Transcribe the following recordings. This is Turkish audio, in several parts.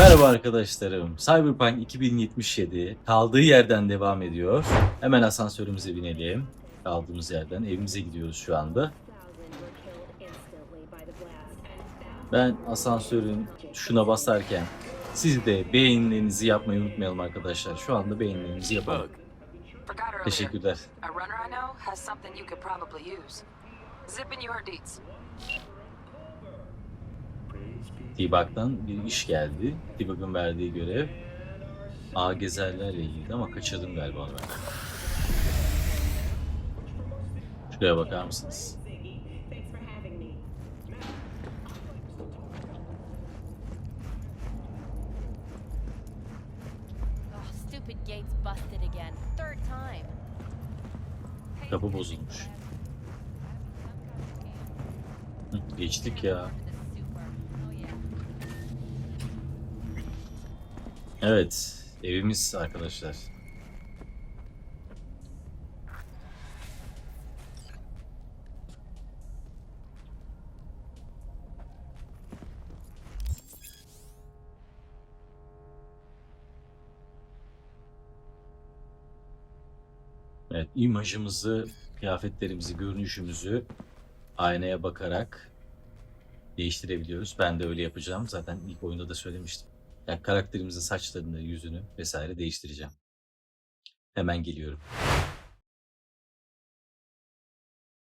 Merhaba arkadaşlarım. Cyberpunk 2077 kaldığı yerden devam ediyor. Hemen asansörümüze binelim. Kaldığımız yerden evimize gidiyoruz şu anda. Ben asansörün tuşuna basarken siz de beğenilerinizi yapmayı unutmayalım arkadaşlar. Şu anda beğenilerinizi yapalım. Teşekkürler. T-Bug'dan bir iş geldi. T-Bug'ın verdiği görev ağ gezerlerle ilgili ama kaçırdım galiba onu ben. Şuraya bakar mısınız? Kapı bozulmuş. Geçtik ya. Evet, evimiz arkadaşlar. Evet, imajımızı, kıyafetlerimizi, görünüşümüzü aynaya bakarak değiştirebiliyoruz. Ben de öyle yapacağım. Zaten ilk oyunda da söylemiştim. Yani karakterimizin saçlarını, yüzünü vesaire değiştireceğim. Hemen geliyorum.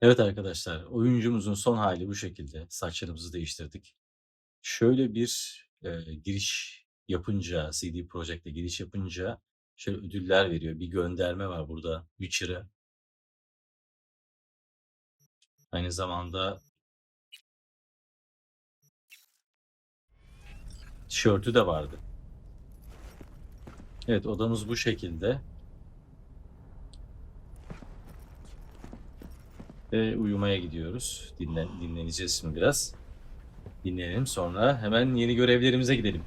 Evet arkadaşlar, oyuncumuzun son hali bu şekilde. Saçlarımızı değiştirdik. Şöyle bir giriş yapınca, CD Projekt'e giriş yapınca şöyle ödüller veriyor. Bir gönderme var burada Witcher'a. Aynı zamanda tişörtü de vardı. Evet, odamız bu şekilde. Ve uyumaya gidiyoruz. Dinleneceğiz şimdi biraz. Dinlenelim, sonra hemen yeni görevlerimize gidelim.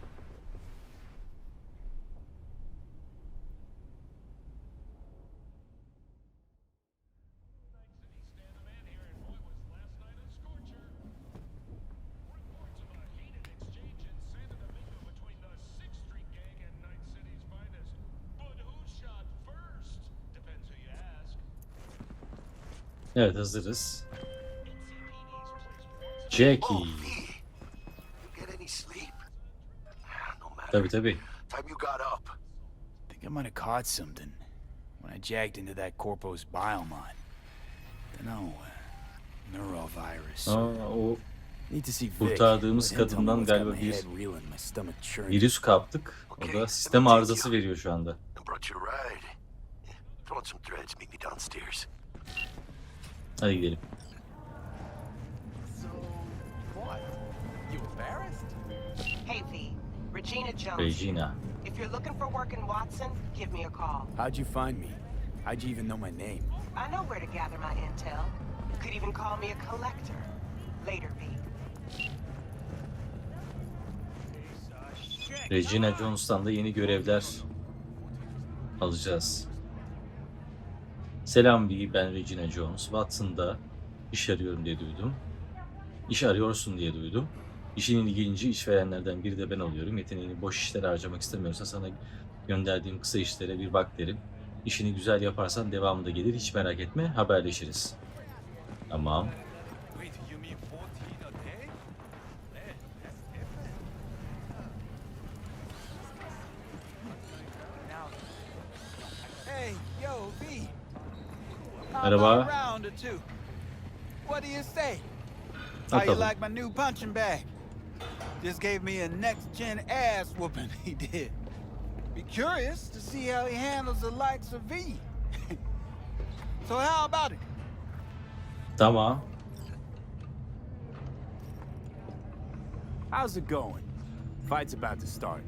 Evet, hazırız. Jackie. Tabii tabii. Think I might have caught something when I jagged into that corpo's biomine. Dunno, neurovirus. O Need to see Vic. kurtardığımız kadından galiba bir virüs kaptık. O da sistem arızası veriyor şu anda. Hadi gidelim. Hey V, Regina Jones. Regina. If you're looking for work in Watson, give me a call. How'd you find me? How'd you even know my name? I know where to gather my intel. You could even call me a collector. Later, V. Regina Jones'tan da yeni görevler alacağız. Selam V, ben Regina Jones. Watson'da iş arıyorum diye duydum. İş arıyorsun diye duydum. İşin ilginci işverenlerden biri de ben oluyorum. Yeteneğini boş işlere harcamak istemiyorsan sana gönderdiğim kısa işlere bir bak derim. İşini güzel yaparsan devamında gelir. Hiç merak etme, haberleşiriz. Tamam. Merhaba. What do you say? How you like my new punching bag? Just gave me a next-gen ass whooping, he did. Be curious to see how he handles the likes of V. So how about it? Tamam. How's it going? Fight's about to start.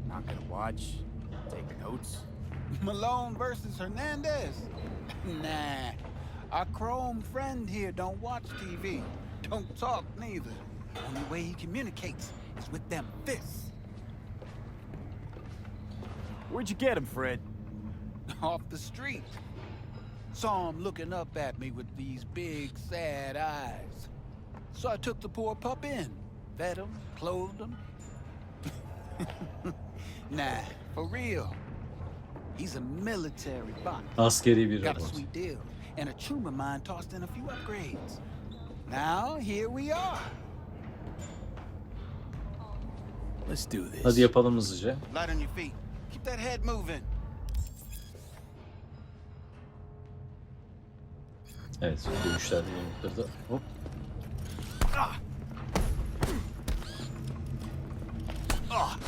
Not gonna watch, take notes. Malone versus Hernandez? Nah. Our Chrome friend here don't watch TV. Don't talk neither. Only way he communicates is with them fists. Where'd you get him, Fred? Off the street. Saw him looking up at me with these big, sad eyes. So I took the poor pup in. Fed him, clothed him. Nah, for real. He's a military bot. Askeri bir Got a robot. sweet deal, and a trooper mine tossed in a few upgrades. Now, here we are. Let's do this. Hadi yapalım hızlıca. Light on your feet. Keep that head moving. Evet, dönüşlerde yumrukları da hop. Ah. Ah. Ah.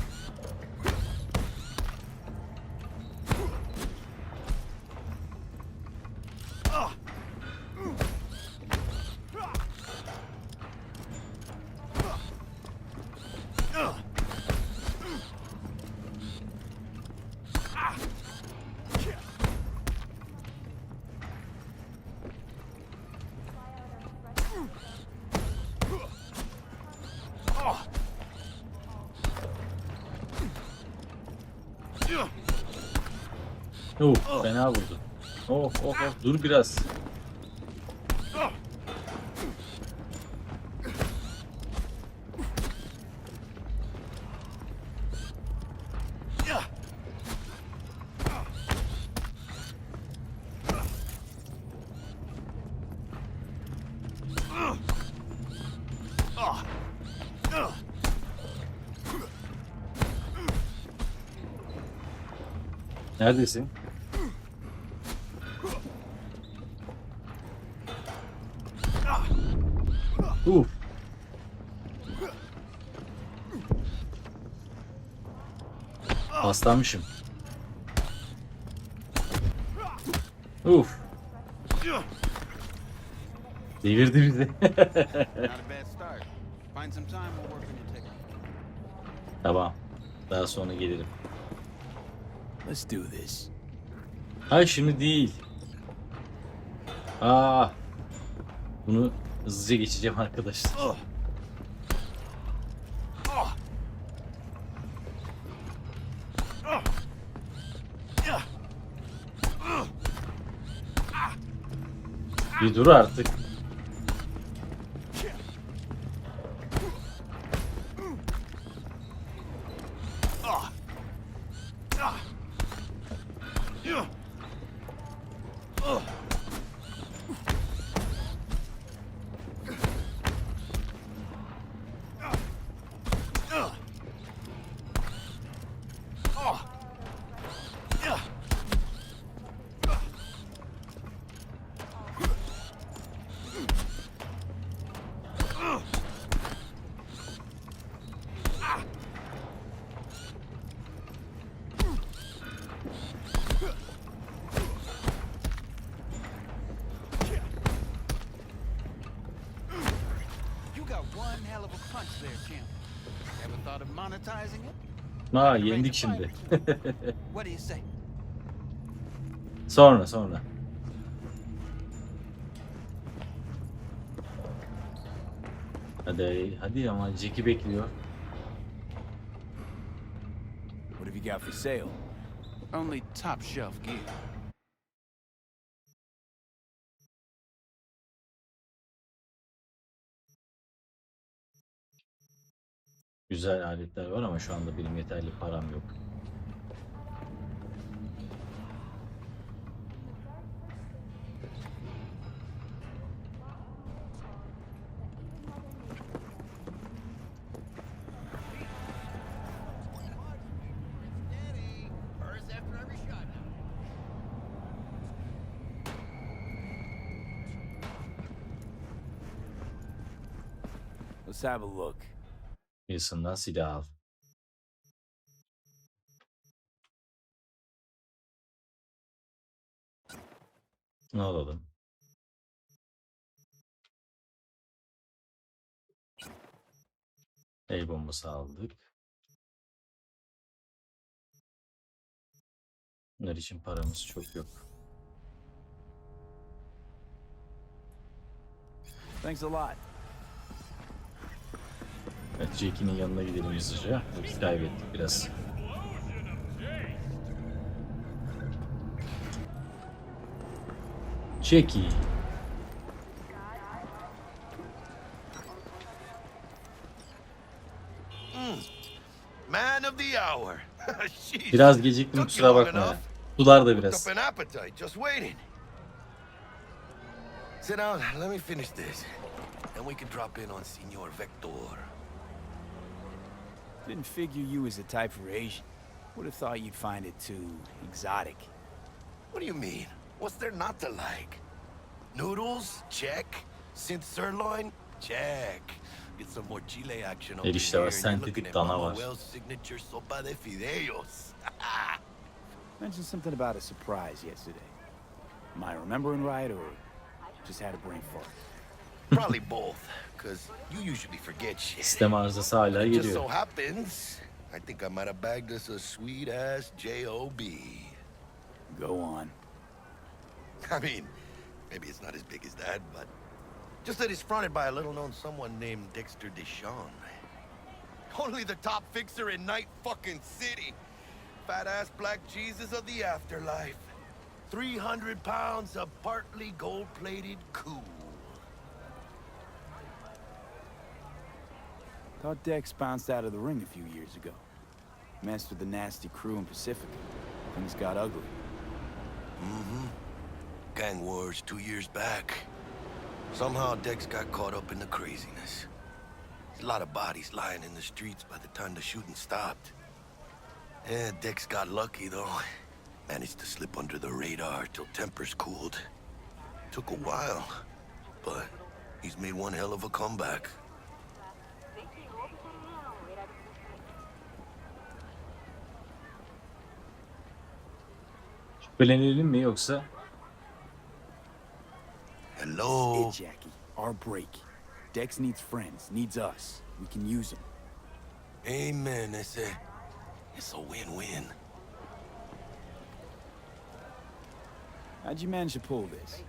Fena vurdu. Oh, dur biraz. Neredesin? Paslanmışım. Devirdi bizi. Not a bad start. Find some time, we'll work on your technique. Tamam. Daha sonra gelirim. Let's do this. Hayır şimdi değil. Bunu hızlıca geçeceğim arkadaşlar. Bir dur artık. Yendik şimdi. What do you say? Sonra. Hadi ama Jack'i bekliyor. What have you got for sale? Only top shelf gear. Güzel aletler var ama şu anda benim yeterli param yok. Let's have a look. Wilson'dan silah al. Ne alalım? El bombası aldık. Bunlar için paramız çok yok. Thanks a lot. Evet, Jack'in yanına gidelim hızlıca. Biz kaybettik biraz. Jackie. Man of the hour. Jeez. Biraz geciktim, Took kusura you long bakma ya. enough. Sular da Worked biraz. up an appetite just waiting. Sit down, let me finish this. Then we can drop in on Senor Vector. Didn't figure you was the type for Asian. Would have thought you'd find it too exotic. What do you mean? What's there not to like? Noodles? Check. Synth sirloin? Check. Get some more chile action over Erişte var, here, and you're looking sentetik at dana Mama var. Wells' signature sopa de fideos. Mentioned something about a surprise yesterday. Am I remembering right, or just had a brain fart? Probably both, because you usually forget shit. Sistem arızası hala It just geliyor. so happens, I think I might have bagged us a sweet-ass J.O.B. Go on. I mean, maybe it's not as big as that, but just that it's fronted by a little-known someone named Dexter Deshawn. Only the top fixer in Night fucking City. Fat-ass black Jesus of the afterlife. 300 pounds of partly gold-plated cool. Thought Dex bounced out of the ring a few years ago. Messed with the nasty crew in Pacifica. Things got ugly. Mm-hmm. Gang wars 2 years back. Somehow Dex got caught up in the craziness. There's a lot of bodies lying in the streets by the time the shooting stopped. Yeah, Dex got lucky though. Managed to slip under the radar till tempers cooled. Took a while, but he's made one hell of a comeback. Şüphelenelim mi yoksa? Hello? It, Jackie. Our break. Dex needs friends, needs us. We can use them. Amen. It's a win-win. How'd you manage to pull this?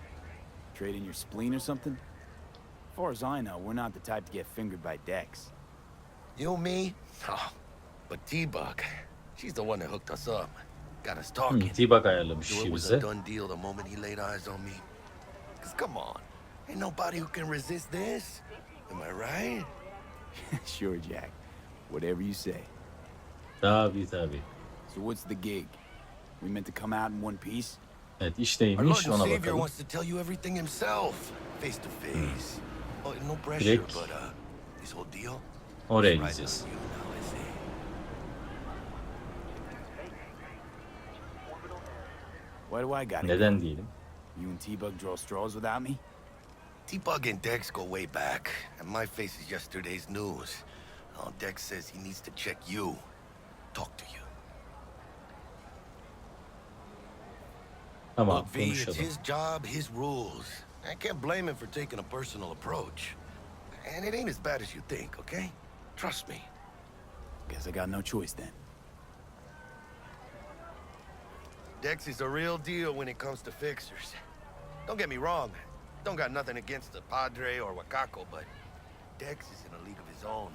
Trade in your spleen or something? As far as I know, we're not the type to get fingered by Dex. You, me? Oh, but T-Bug, she's the one that hooked us up. Got us talking. T-Bug ayarlamış Knew işi it was bize. a done deal the moment he laid eyes on me. Cause come on, ain't nobody who can resist this. Am I right? Sure, Jack. Whatever you say. Tabii tabii. So what's the gig? We meant to come out in one piece? Evet, iş Our neymiş Lord and ona Savior bakalım. wants to tell you everything himself, face to face. Oh, no pressure, Direkt but this whole deal. oraya is right gideceğiz. on you now, I see. Why do I gotta Neden go? diyelim? You and T-Bug draw straws without me? T-Bug and Dex go way back, and my face is yesterday's news. Oh, Dex says he needs to check you, talk to you. Tamam, Look, V, it's konuşalım. his job, his rules. I can't blame him for taking a personal approach. And it ain't as bad as you think, okay? Trust me. Guess I got no choice then. Dex is a real deal when it comes to fixers. Don't get me wrong. Don't got nothing against the Padre or Wakako, but Dex is in a league of his own.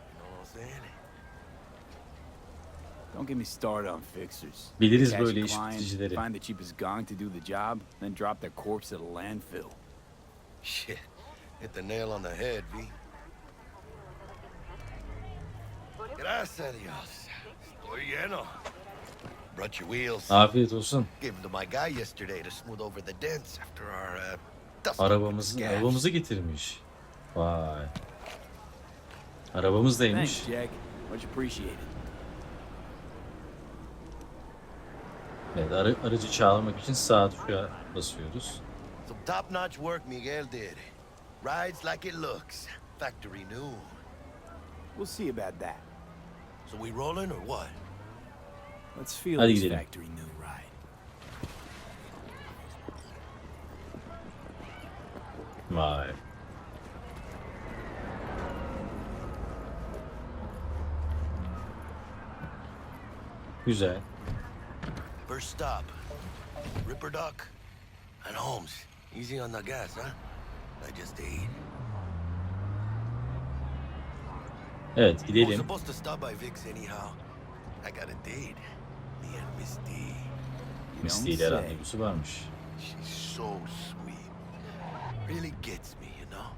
You know what I'm saying? Don't get me started on fixers. Biliriz Catch böyle a iş client, bitiricileri. find the cheapest gong to do the job, then drop their corpse at a landfill. Shit. Hit the nail on the head, V. Gracias, Dios. Estoy lleno. Brought your wheels. Afiyet olsun. Gave them to my guy yesterday to smooth over the dents after our dust. Arabamızı getirmiş. Vay. Arabamız neymiş? Thanks, Jack. Much appreciated. Evet, aracı çağırmak için sağ tuşa basıyoruz. Some top-notch work Miguel did. Rides like it looks. Factory new. We'll see about that. So we rolling or what? Let's feel Hadi this gidelim. factory new ride. Vay. Güzel. First stop. Ripper Duck and Holmes. Easy on the gas, huh? I just ate. Evet, I was gidelim. supposed to stop by Vic's anyhow. I got a date. Me and Misty. You Misty don't ile say. randevusu varmış. She's so sweet. Really gets me, you know?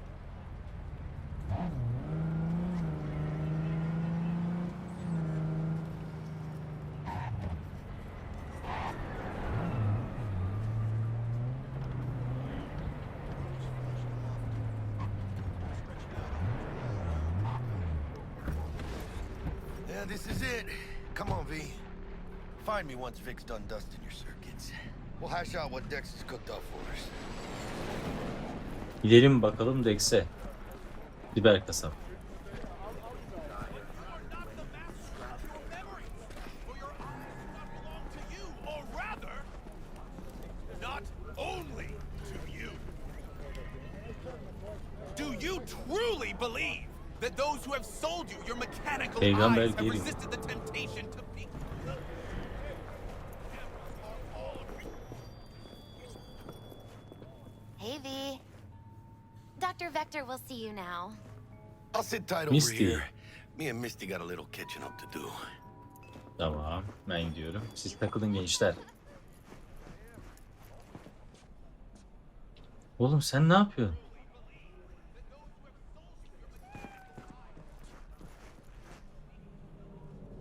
Yeah, this is it. Come on, V. Find me once Vic's done dusting your circuits. We'll hash out what Dex has cooked up for us. Gidelim bakalım Dex'e. Siber kasap. That those who have sold you your mechanical Peygamber eyes have gelin. resisted the temptation to be. Hey, V. Dr. Vector will see you now. I'll sit tight over Misty. here. Me and Misty got a little catching up to do. Tamam, ben gidiyorum. Siz takılın gençler. Oğlum sen ne yapıyorsun?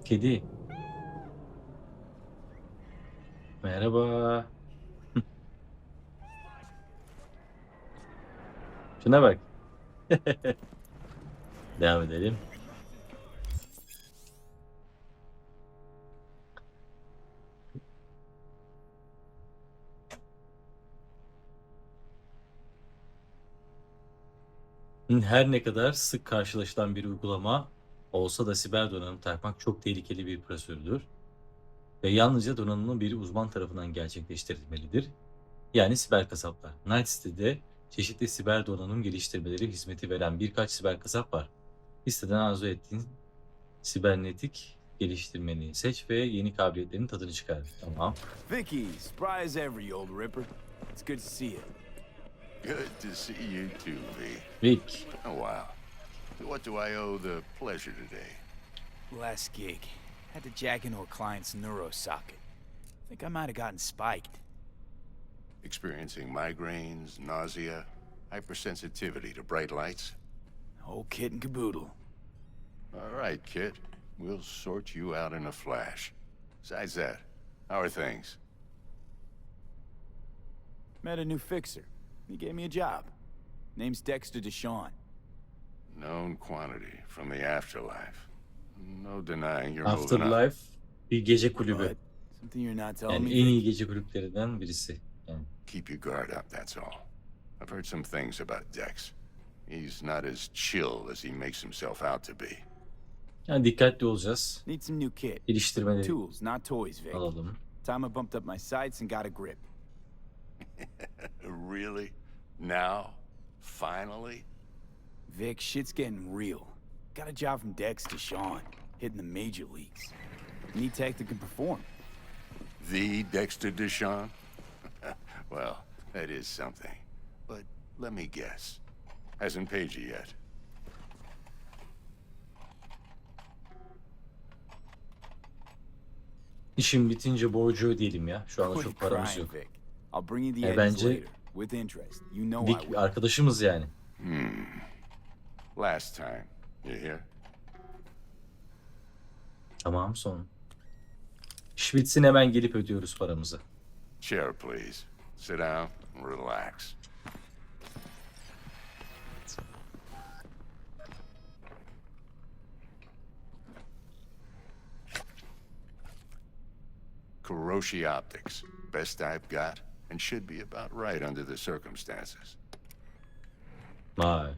Kedi. Merhaba. Şuna bak. Devam edelim. Her ne kadar sık karşılaşılan bir uygulama olsa da siber donanım takmak çok tehlikeli bir prosedürdür ve yalnızca donanımın bir uzman tarafından gerçekleştirilmelidir. Yani siber kasaplar. Night City'de çeşitli siber donanım geliştirmeleri hizmeti veren birkaç siber kasap var. Listeden arzu ettiğin sibernetik geliştirmeni seç ve yeni kabiliyetlerin tadını çıkar. Tamam. Vicky, surprise every old ripper. It's good to see you. Good to see you too, V. Rick. Oh, wow. What do I owe the pleasure today? Last gig. Had to jack into a client's neuro socket. Think I might have gotten spiked. Experiencing migraines, nausea, hypersensitivity to bright lights? Whole kit and caboodle. All right, kid. We'll sort you out in a flash. Besides that, how are things? Met a new fixer. He gave me a job. Name's Dexter Deshawn. Known quantity from the afterlife. No denying you're moving up. Afterlife bir gece kulübü. But something you're not telling Yani me? en iyi gece kulüplerinden birisi. Yani Keep your guard up, that's all. I've heard some things about Dex. He's not as chill as he makes himself out to be. Yani dikkatli olacağız. Need some new kit. Geliştirmeleri Tools, not toys, Vic. alalım. Time I bumped up my sights and got a grip. Really? Now? Finally? Vic, shit's getting real. Got a job from Dex to Sean, hitting the major leagues. Need tech that can perform. The Dexter Deshawn? Well, that is something. But let me guess. Hasn't paid you yet. İşim bitince borcu ödeyelim ya. Şu anda Quit çok paramız crying, yok. Vic. I'll bring you the E, edges bence later, with interest. You know I Dik will. arkadaşımız yani. Last time. You hear? Tamam son. İş bitsin hemen gelip ödüyoruz paramızı. Chair, please. Sit down and relax. Kuroshi Optics. Best I've got, and should be about right under the circumstances. Vay.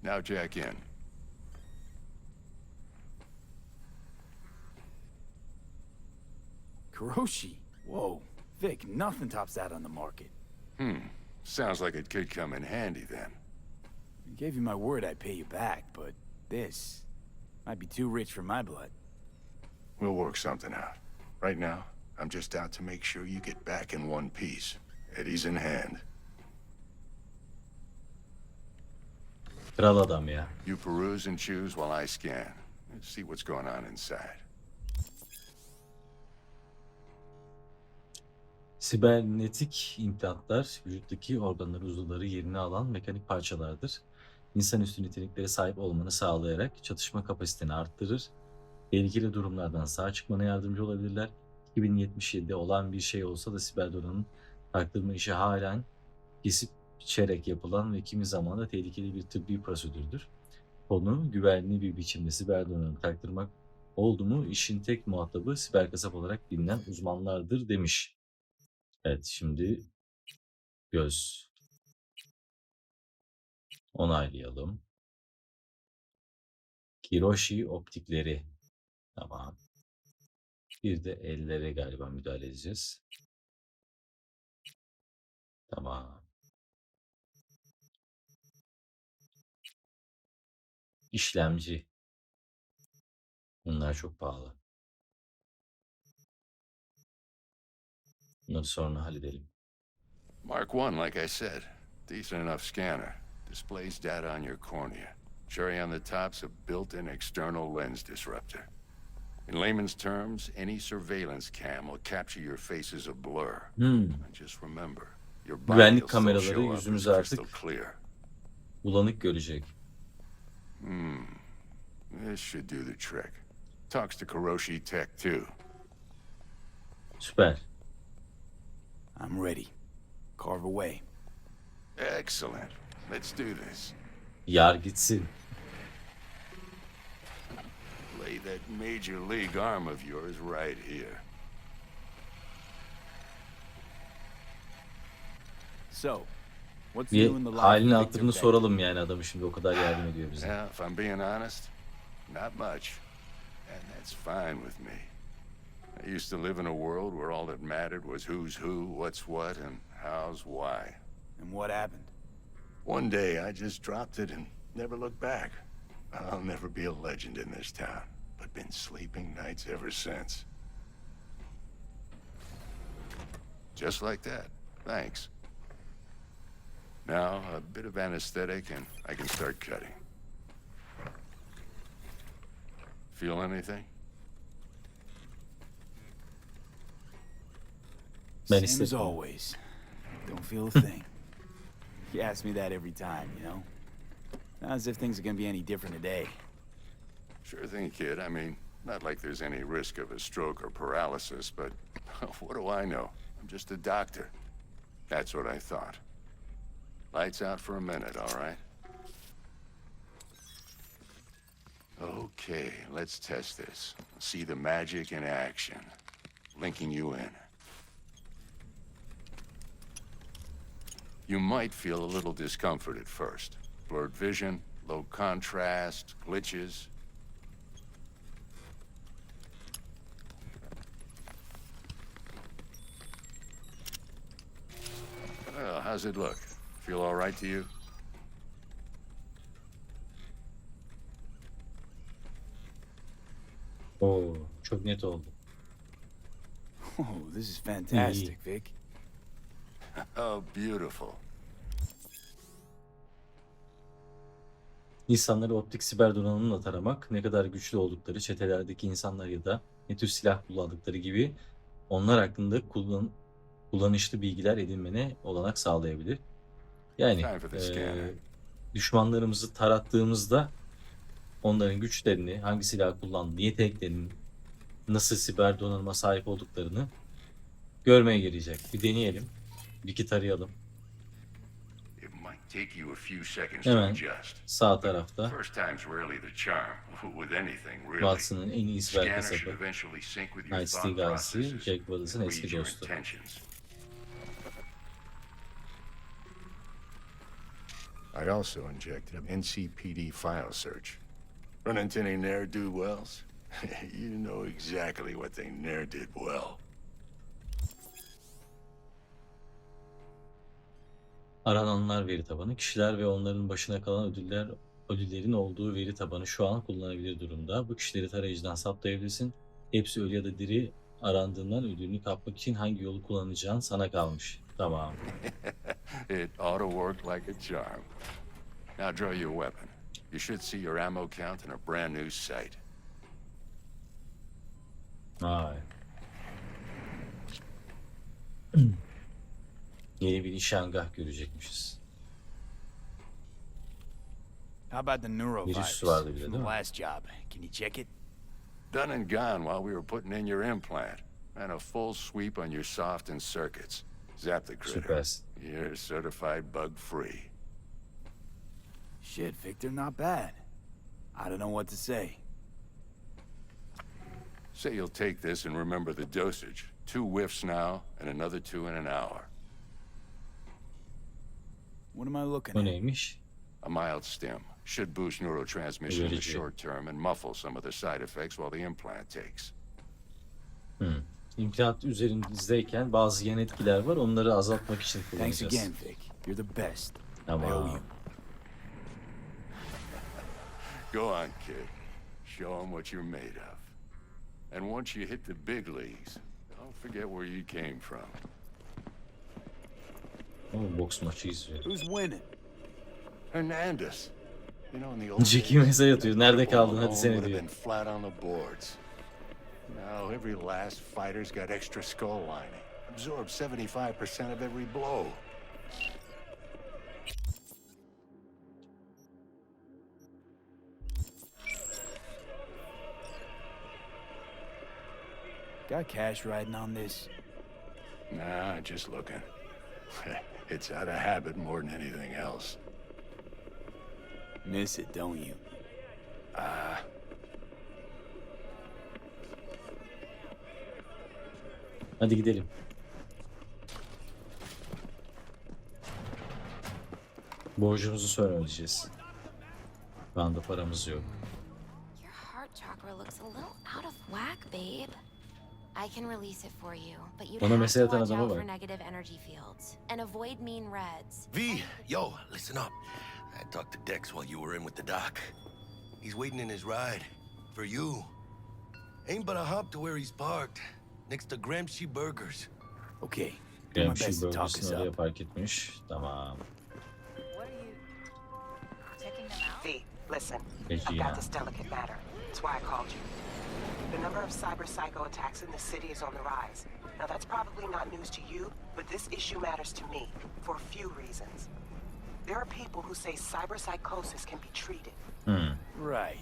Now jack in. Kuroshi? Whoa. Vic, nothing tops that on the market. Sounds like it could come in handy then. I gave you my word I'd pay you back, but this might be too rich for my blood. We'll work something out. Right now, I'm just out to make sure you get back in one piece. Eddie's in hand. Kral adam ya. You peruse and choose while I scan. Let's see what's going on inside. Sibernetik implantlar vücuttaki organları, uzuvları yerini alan mekanik parçalardır. İnsanüstü niteliklere sahip olmanı sağlayarak çatışma kapasiteni arttırır. Tehlikeli durumlardan sağ çıkmana yardımcı olabilirler. 2077'de olan bir şey olsa da siber donanım taktırma işi halen kesip biçerek yapılan ve kimi zaman da tehlikeli bir tıbbi prosedürdür. Konu güvenli bir biçimde siber donanım taktırmak oldu mu işin tek muhatabı siber kasap olarak bilinen uzmanlardır demiş. Evet, şimdi göz onaylayalım. Hiroshi optikleri. Tamam. Bir de ellere galiba müdahale edeceğiz. Tamam. İşlemci. Bunlar çok pahalı. Bunları sonra halledelim. Mark 1, like I said. Decent enough scanner. Displays data on your cornea. Cherry on the top's a built-in external lens disruptor. In layman's terms, any surveillance cam will capture your face as a blur. And just remember, your body will Güvenlik still kameraları show up as yüzümüzü crystal artık clear. bulanık görecek. This should do the trick. Talks to Kuroshi Tech too. Süper. I'm ready. Carve away. Excellent. Let's do this. Yar gitsin. Lay that major league arm of yours right here. So, what's Bir new in the life halini of Victor hatırını Beck? soralım yani adamı şimdi o kadar yardım ediyor bize. Yeah, if I'm being honest, not much. And that's fine with me. I used to live in a world where all that mattered was who's who, what's what, and how's why. And what happened? One day I just dropped it and never looked back. I'll never be a legend in this town, but been sleeping nights ever since. Just like that. Thanks. Now, a bit of anesthetic and I can start cutting. Feel anything? Ben Same as hissettim. always. Don't feel a thing. You ask me that every time, you know? Not as if things are gonna be any different today. Sure thing, kid. I mean, not like there's any risk of a stroke or paralysis, but what do I know? I'm just a doctor. That's what I thought. Lights out for a minute, all right? Okay, let's test this. See the magic in action. Linking you in. You might feel a little discomfort at first. Blurred vision, low contrast, glitches. Well, how's it look? Feel all right to you? Oo, çok net oldu. Oh, this is fantastic, Vic. Oh, beautiful. İnsanları optik siber donanımla taramak, ne kadar güçlü oldukları, çetelerdeki insanlar ya da ne tür silah kullandıkları gibi onlar hakkında kullanışlı bilgiler edinmene olanak sağlayabilir. Yani Time for the scanner. düşmanlarımızı tarattığımızda onların güçlerini, hangi silah kullandığını, yeteneklerini, nasıl siber donanıma sahip olduklarını görmeye gelecek. Bir deneyelim. Bir iki tarayalım. It might take you a few seconds to Hemen adjust. sağ tarafta First time's rarely the charm with anything, really. Watson'ın en iyi siber Scanner should kasabı, eventually sync with your Night thought City Galaxy, processes Jack Wallace'ın and eski read your dostu. intentions. I also injected an NCPD file search. Run into any ne'er-do-wells? You know exactly what they ne'er did well. Arananlar veri tabanı, kişiler ve onların başına kalan ödüllerin olduğu veri tabanı şu an kullanılabilir durumda. Bu kişileri tarayıcıdan saptayabilirsin. Hepsi ölü ya da diri arandığından ödülünü kapmak için hangi yolu kullanacağın sana kalmış. Tamam. It ought to work like a charm. Now draw your weapon. You should see your ammo count in a brand new sight. Vay. Yeni bir nişangah görecekmişiz. How about the neurovirus Virüs vardı bir de, from değil the mi? last job? Can you check it? Done and gone while we were putting in your implant. And a full sweep on your soft and circuits. Zap the critter. Süpersin. You're certified bug-free. Shit, Victor, not bad. I don't know what to say. Say you'll take this and remember the dosage. 2 whiffs now, and another 2 in an hour. What am I looking O at? neymiş? A mild stim. Should boost neurotransmission in the short term and muffle some of the side effects while the implant takes. İmplant üzerinizdeyken bazı yan etkiler var. Onları azaltmak için Thanks kullanacağız. again, Vic. You're the best. I owe Tamam. you. Go on, kid. Show 'em what you're made of. And once you hit the big leagues, don't forget where you came from. Boks maçı izliyor. Who's winning? Hernandez. You know, in the old Jackie mesaj atıyor. Nerede kaldın? Hadi Malone seni would've diyor. been flat on the boards. Now every last fighter's got extra skull lining. Absorbs 75% of every blow. Got cash riding on this? Nah, just looking. It's out of habit more than anything else. Miss it, don't you? Hadi gidelim. Borcumuzu sonra ödeyeceğiz. Şu anda paramız yok. Your heart chakra looks a little out of whack, babe. I can release it for you, but you'd Bana have mesaj to atan watch adama out bak. for negative energy fields and avoid mean reds. V, yo, listen up. I talked to Dex while you were in with the doc. He's waiting in his ride. For you. Ain't but a hop to where he's parked. Next to Gramsci Burgers. Okay. Do my Gramsci best to talk us bölgesini oraya up. park etmiş. Tamam. What are you checking them out? V, listen. Peki I've ya. got this delicate matter. That's why I called you. The number of cyber psycho attacks in the city is on the rise. Now that's probably not news to you, but this issue matters to me for a few reasons. There are people who say cyber psychosis can be treated. Right.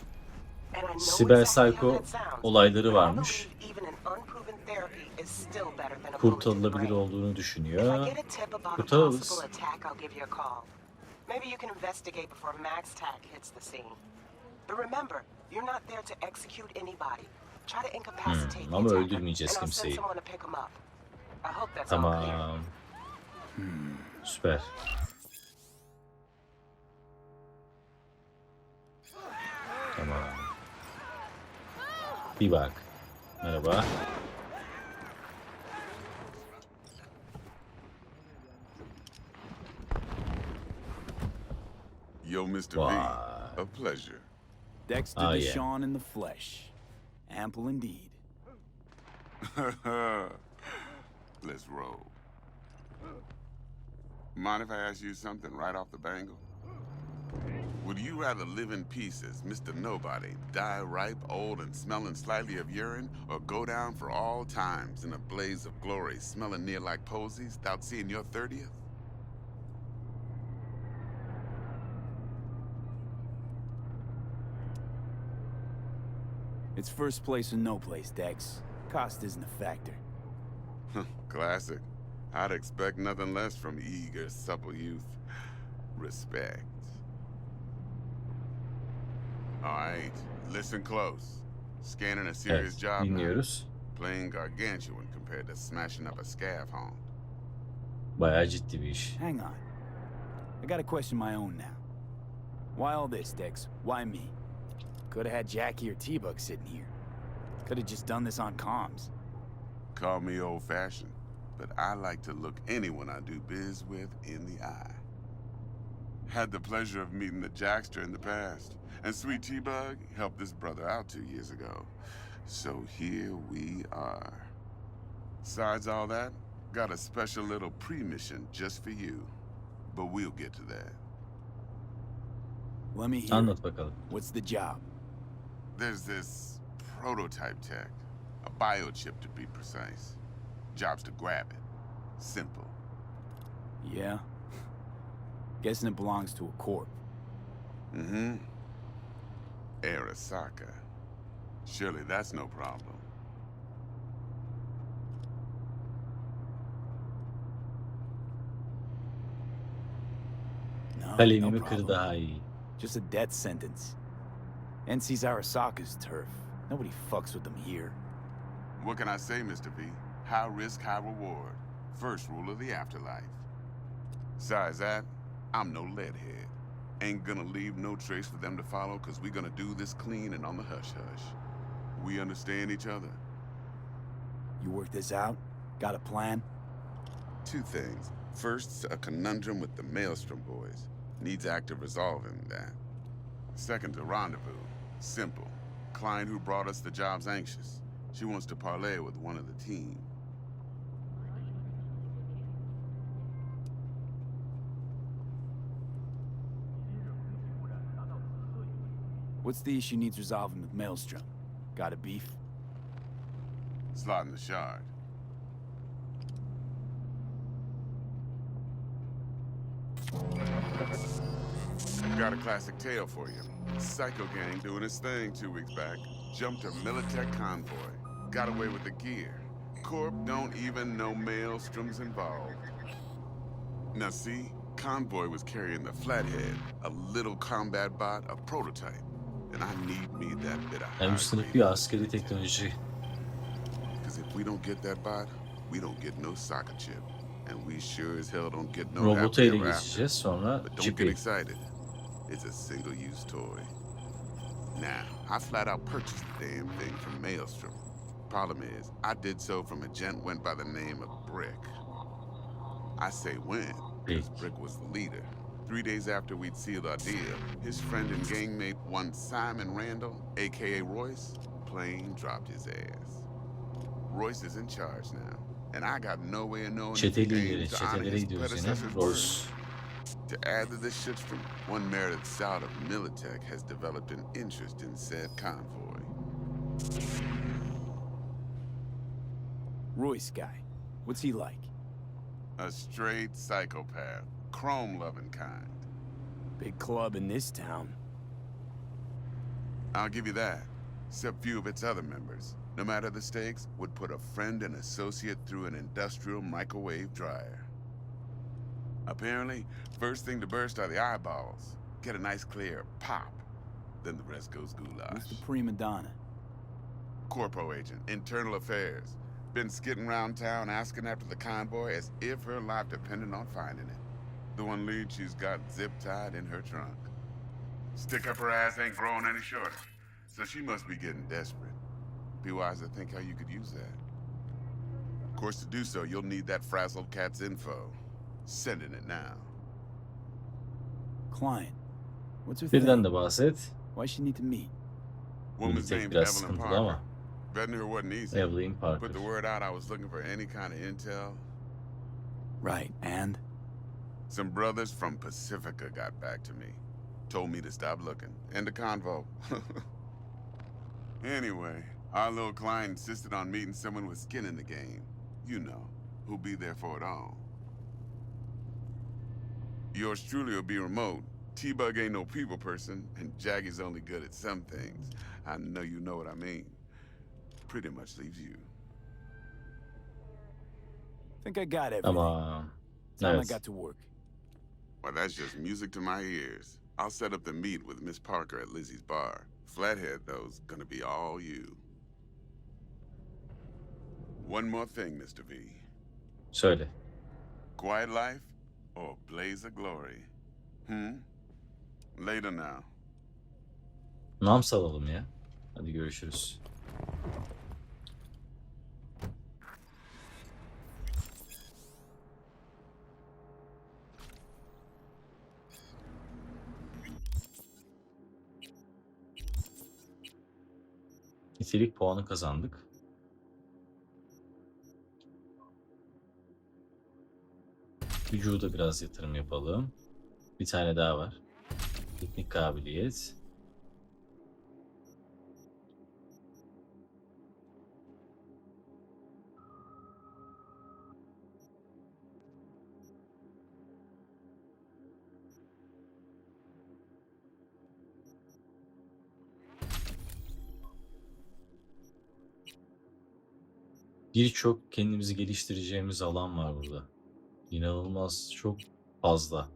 And I know Siber exactly how psycho that sounds, olayları but I varmış. believe even an unproven therapy is still better than a bullet to the Kurtarılabilir brain. olduğunu If I düşünüyor. get a tip about a Kurtarırız. possible attack, I'll give you a call. Maybe you can investigate before Max Tack hits the scene. But remember, you're not there to execute anybody. Try to incapacitate the ama attacker, öldürmeyeceğiz and I'll send kimseyi. someone to pick him up. I hope that's all clear. Tamam. Süper. Tamam. Bir bak. Merhaba. Yo, Mr. Why? V, a pleasure. Dexter Oh, yeah. Deshawn in the flesh. Ample indeed. Let's roll. Mind if I ask you something right off the bangle? Would you rather live in pieces, Mr. Nobody, die ripe, old, and smelling slightly of urine, or go down for all times in a blaze of glory, smelling near like posies, without seeing your 30th? It's first place or no place, Dex. Cost isn't a factor. Classic. I'd expect nothing less from eager, supple youth. Respect. All right, listen close. Scanning a serious Evet, job now. dinliyoruz. Playing gargantuan compared to smashing up a scaffold. Bayağı ciddi bir iş. Hang on. I got a question of my own now. Why all this, Dex? Why me? Could have had Jackie or T-Bug sitting here. Could have just done this on comms. Call me old-fashioned, but I like to look anyone I do biz with in the eye. Had the pleasure of meeting the Jackster in the past, and Sweet T-Bug helped this brother out 2 years ago. So here we are. Besides all that, got a special little pre-mission just for you. But we'll get to that. Let me hear. Anlat bakalım. What's the job? There's this prototype tech, a biochip to be precise. Job's to grab it. Simple. Yeah? Guessing it belongs to a corp. Mm-hmm. Arasaka. Surely that's no problem. No, no Kalemimi kır problem. daha iyi. Just a death sentence. NC's Arasaka's turf. Nobody fucks with them here. What can I say, Mr. V? High risk, high reward. First rule of the afterlife. Besides that, I'm no leadhead. Ain't gonna leave no trace for them to follow, cause we gonna do this clean and on the hush-hush. We understand each other? You work this out? Got a plan? Two things. First, a conundrum with the Maelstrom boys. Needs active resolving that. Second, a rendezvous. Simple. Client who brought us the job's anxious. She wants to parlay with one of the team. What's the issue needs resolving with Maelstrom? Got a beef? Slot in the shard. Got a classic tale for you. Psycho gang doing its thing 2 weeks back. Jumped a Militech convoy. Got away with the gear. Corp don't even know Maelstrom's involved. Now see, convoy was carrying the Flathead, a little combat bot, a prototype. And I need me that bit of Yani high üstelik grade. bir askeri teknoloji. Because if we don't get that bot, we don't get no soccer chip. And we sure as hell don't get no Robotu happy ele ever after. geçeceğiz, sonra But don't get cipi. excited. It's a single-use toy. Now, I flat out purchased the damn thing from Maelstrom. Problem is, I did so from a gent went by the name of Brick. I say when, because Brick. Brick was the leader. 3 days after we'd sealed our deal, his friend and gangmate, one Simon Randall, aka Royce, plain dropped his ass. Royce is in charge now, and I got no way of knowing if Çete he lideri, aims to honor çetelere his gidiyoruz yine. predecessor's word. Rose. To add to this shitstorm, one merited scout of Militech has developed an interest in said convoy. Royce guy. What's he like? A straight psychopath, chrome-loving kind. Big club in this town. I'll give you that, except few of its other members, no matter the stakes, would put a friend and associate through an industrial microwave dryer. Apparently, first thing to burst are the eyeballs. Get a nice clear pop. Then the rest goes Who's goulash. the prima donna? Corpo agent, internal affairs. Been skidding around town asking after the convoy as if her life depended on finding it. The one lead she's got zip-tied in her trunk. Stick up her ass ain't growing any shorter, so she must be getting desperate. Be wise to think how you could use that. Of course, to do so, you'll need that frazzled cat's info. Sending it now. Client. What's her thing? Birden de bahset. Why she need to meet? Woman's Militech name's biraz Evelyn sıkıntılı Parker. ama. Vetting her wasn't easy. Evelyn Parker. Put the word out I was looking for any kind of intel. Right, and? Some brothers from Pacifica got back to me. Told me to stop looking. End of convo. Anyway, our little client insisted on meeting someone with skin in the game. You know, who'll be there for it all. Yours truly will be remote. T-Bug ain't no people person, and Jaggy's only good at some things. I know you know what I mean. Pretty much leaves you. Think I got everything. Ama Time I evet. got to work. Well, that's just music to my ears. I'll set up the meet with Miss Parker at Lizzie's bar. Flathead, though's gonna be all you. One more thing, Mr. V. Söyle. Quiet life or blaze of glory? Later now. Nam salalım ya. Hadi görüşürüz. Nitelik puanı kazandık. Vücuda biraz yatırım yapalım. Bir tane daha var. Teknik kabiliyet. Birçok kendimizi geliştireceğimiz alan var burada. İnanılmaz çok fazla.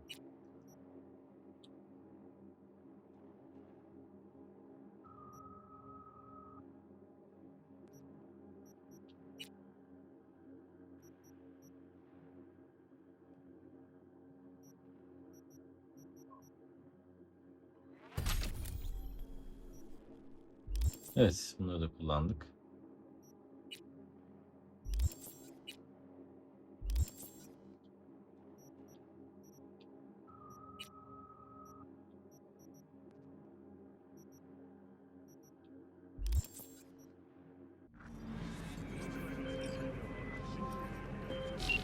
Evet, bunları da kullandık.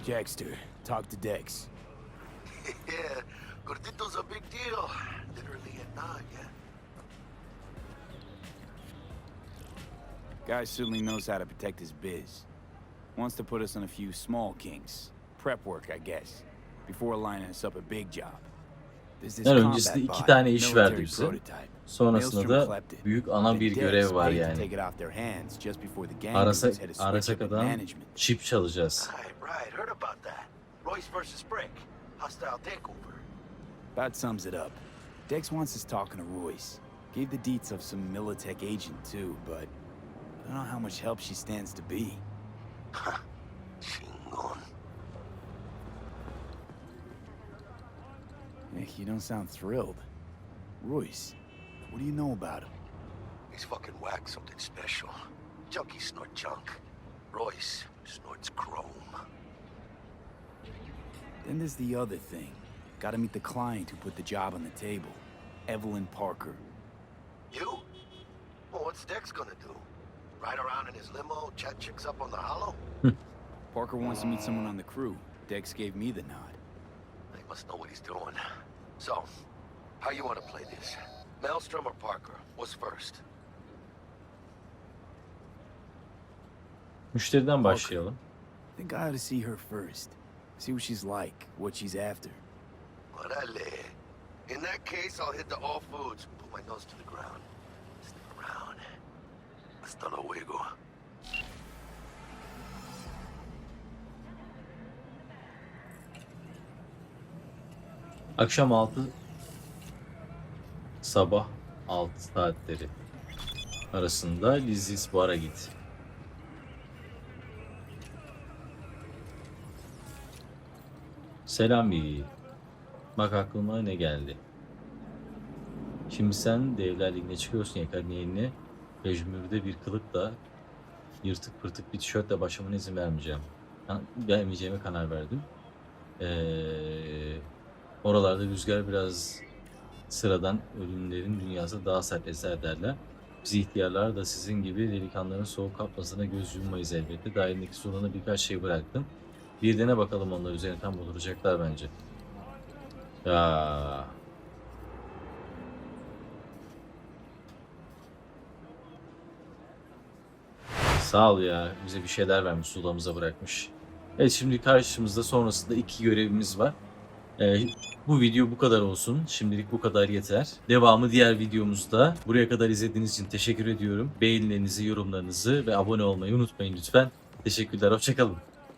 Jackster, talk to Dex. Yeah, Gordito's a big deal. Literally at night, yeah. Guy certainly knows how to protect his biz. Wants to put us on a few small kinks. Prep work, I guess. Before lining us up a big job. There's this Öncesinde combat 2 bot, tane iş verdi military bize. prototype. Sonrasında da büyük ana bir görev var yani. Arasak adam çip çalacağız. Right, heard about that. Royce versus Brick. Hostile takeover. About sums it up. Dex wants us talking to Royce. Gave the deets of some Militech agent too, but I don't know how much help she stands to be. Chingon. Nick, you don't sound thrilled. Royce, what do you know about him? He's fucking whacked something special. Junkies snort junk. Royce snorts chrome. Then there's the other thing. Gotta meet the client who put the job on the table. Evelyn Parker. You? Well, what's Dex gonna do? Ride around in his limo, chat chicks up on the hollow? Parker wants to meet someone on the crew. Dex gave me the nod. He must know what he's doing. So, how you want to play this? Maelstrom or Parker? What's first? Müşteriden başlayalım. I think I ought to see her first. See what she's like, what she's after. Orale. In that case, I'll hit the all foods. Put my nose to the ground. Stick around. Hasta luego. Akşam 6, sabah 6 saatleri arasında Lizzie's Bar'a git. Selam iyi. Bak aklıma ne geldi. Şimdi sen Devler Ligi'ne çıkıyorsun ya, kariyerini pejmürde bir kılıkla, yırtık pırtık bir tişörtle başlamana izin vermeyeceğim. Vermeyeceğime karar verdim. Oralarda rüzgar biraz sıradan ölümlerin dünyası daha sert eser derler. Biz ihtiyarlar da sizin gibi delikanlıların soğuk kapmasına göz yummayız elbette. Dahilindeki soruna birkaç şey bıraktım. Bir dene bakalım, onlar üzerine tam oturacaklar bence. Ya. Sağ ol ya. Bize bir şeyler vermiş, sulamıza bırakmış. Evet, şimdi karşımızda sonrasında 2 görevimiz var. Bu video bu kadar olsun. Şimdilik bu kadar yeter. Devamı diğer videomuzda. Buraya kadar izlediğiniz için teşekkür ediyorum. Beğenilerinizi, yorumlarınızı ve abone olmayı unutmayın lütfen. Teşekkürler, hoşça kalın.